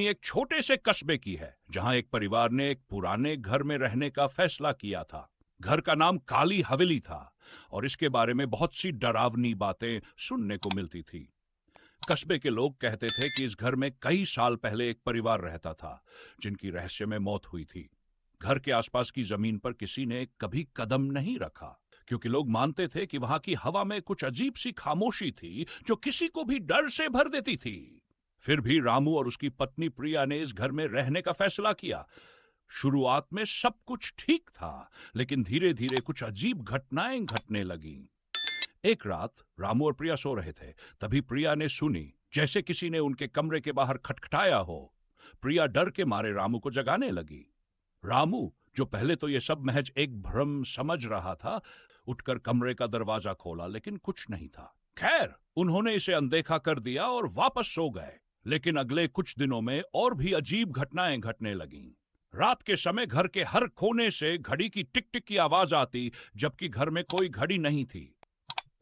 एक छोटे से कस्बे की है जहां एक परिवार ने एक पुराने घर में रहने का फैसला किया था। घर का नाम काली हवेली था और इसके बारे में बहुत सी डरावनी बातें सुनने को मिलती थी। कस्बे के लोग कहते थे कि इस घर में कई साल पहले एक परिवार रहता था जिनकी रहस्यमय मौत हुई थी। घर के आसपास की जमीन पर किसी ने कभी कदम नहीं रखा क्योंकि लोग मानते थे कि वहां की हवा में कुछ अजीब सी खामोशी थी जो किसी को भी डर से भर देती थी। फिर भी रामू और उसकी पत्नी प्रिया ने इस घर में रहने का फैसला किया। शुरुआत में सब कुछ ठीक था, लेकिन धीरे धीरे कुछ अजीब घटनाएं घटने लगीं। एक रात रामू और प्रिया सो रहे थे। तभी प्रिया ने सुनी जैसे किसी ने उनके कमरे के बाहर खटखटाया हो। प्रिया डर के मारे रामू को जगाने लगी। रामू, जो पहले तो ये सब महज एक भ्रम समझ रहा था, उठकर कमरे का दरवाजा खोला, लेकिन कुछ नहीं था। खैर, उन्होंने इसे अनदेखा कर दिया और वापस सो गए। लेकिन अगले कुछ दिनों में और भी अजीब घटनाएं घटने लगीं। रात के समय घर के हर कोने से घड़ी की टिक टिक की आवाज आती, जबकि घर में कोई घड़ी नहीं थी।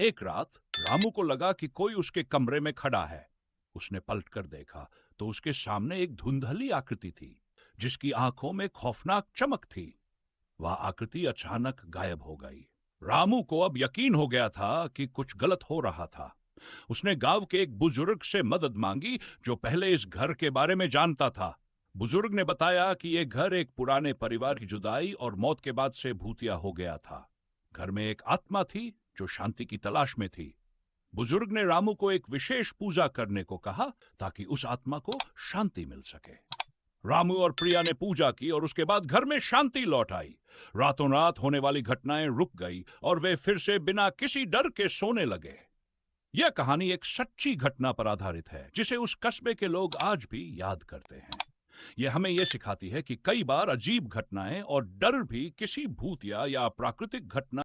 एक रात रामू को लगा कि कोई उसके कमरे में खड़ा है। उसने पलटकर देखा तो उसके सामने एक धुंधली आकृति थी जिसकी आंखों में खौफनाक चमक थी। वह आकृति अचानक गायब हो गई। रामू को अब यकीन हो गया था कि कुछ गलत हो रहा था। उसने गांव के एक बुजुर्ग से मदद मांगी जो पहले इस घर के बारे में जानता था। बुजुर्ग ने बताया कि यह घर एक पुराने परिवार की जुदाई और मौत के बाद से भूतिया हो गया था। घर में एक आत्मा थी जो शांति की तलाश में थी। बुजुर्ग ने रामू को एक विशेष पूजा करने को कहा ताकि उस आत्मा को शांति मिल सके। रामू और प्रिया ने पूजा की और उसके बाद घर में शांति लौट आई। रातों रात होने वाली घटनाएं रुक गई और वे फिर से बिना किसी डर के सोने लगे। यह कहानी एक सच्ची घटना पर आधारित है जिसे उस कस्बे के लोग आज भी याद करते हैं। यह हमें यह सिखाती है कि कई बार अजीब घटनाएं और डर भी किसी भूतिया या प्राकृतिक घटना